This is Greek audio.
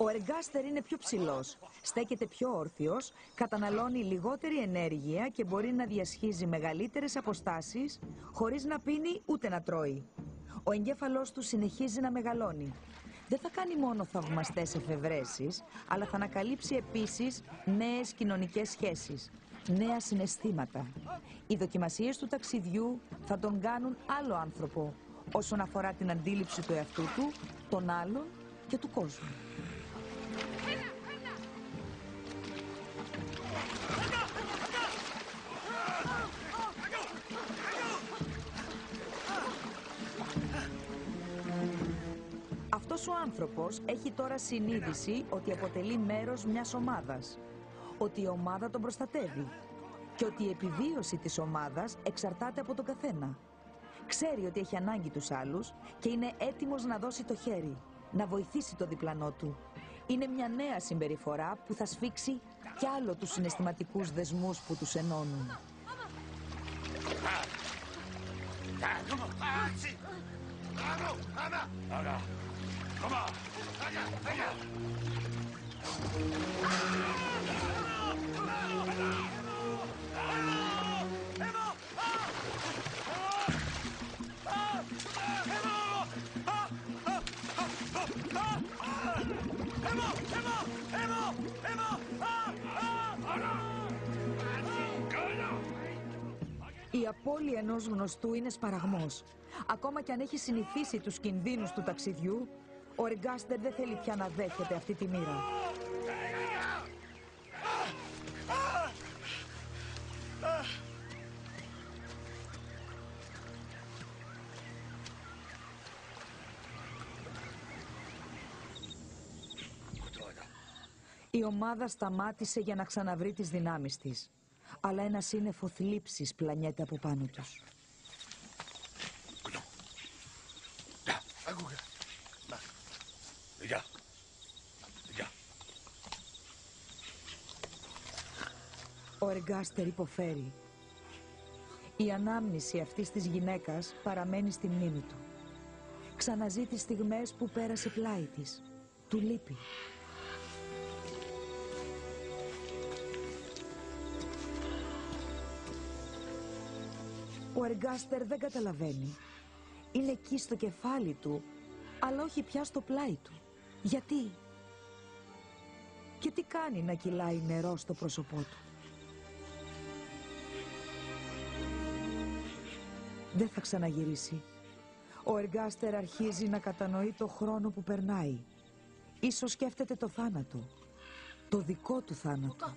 Ο εργάστερ είναι πιο ψηλός, στέκεται πιο όρθιος, καταναλώνει λιγότερη ενέργεια και μπορεί να διασχίζει μεγαλύτερες αποστάσεις χωρίς να πίνει ούτε να τρώει. Ο εγκέφαλός του συνεχίζει να μεγαλώνει. Δεν θα κάνει μόνο θαυμαστές εφευρέσεις, αλλά θα ανακαλύψει επίσης νέες κοινωνικές σχέσεις, νέα συναισθήματα. Οι δοκιμασίες του ταξιδιού θα τον κάνουν άλλο άνθρωπο όσον αφορά την αντίληψη του εαυτού του, των άλλων και του κόσμου. Αυτός ο άνθρωπος έχει τώρα συνείδηση ότι αποτελεί μέρος μιας ομάδας, ότι η ομάδα τον προστατεύει και ότι η επιβίωση της ομάδας εξαρτάται από τον καθένα. Ξέρει ότι έχει ανάγκη τους άλλους και είναι έτοιμος να δώσει το χέρι, να βοηθήσει το διπλανό του. Είναι μια νέα συμπεριφορά που θα σφίξει κι άλλο τους συναισθηματικούς δεσμούς που τους ενώνουν. Η απώλεια ενός γνωστού είναι σπαραγμός. Ακόμα κι αν έχει συνηθίσει τους κινδύνους του ταξιδιού, ο εργάστερ δεν θέλει πια να δέχεται αυτή τη μοίρα. Η ομάδα σταμάτησε για να ξαναβρει τις δυνάμεις της, αλλά ένα σύννεφο θλίψης πλανιέται από πάνω τους. Ο εργάστερ υποφέρει. Η ανάμνηση αυτής της γυναίκας παραμένει στη μνήμη του. Ξαναζεί τις στιγμές που πέρασε πλάι της. Του λείπει. Ο εργάστερ δεν καταλαβαίνει. Είναι εκεί στο κεφάλι του, αλλά όχι πια στο πλάι του. Γιατί? Και τι κάνει να κυλάει νερό στο πρόσωπό του? Δεν θα ξαναγυρίσει. Ο εργάστερ αρχίζει να κατανοεί το χρόνο που περνάει. Ίσως σκέφτεται το θάνατο. Το δικό του θάνατο.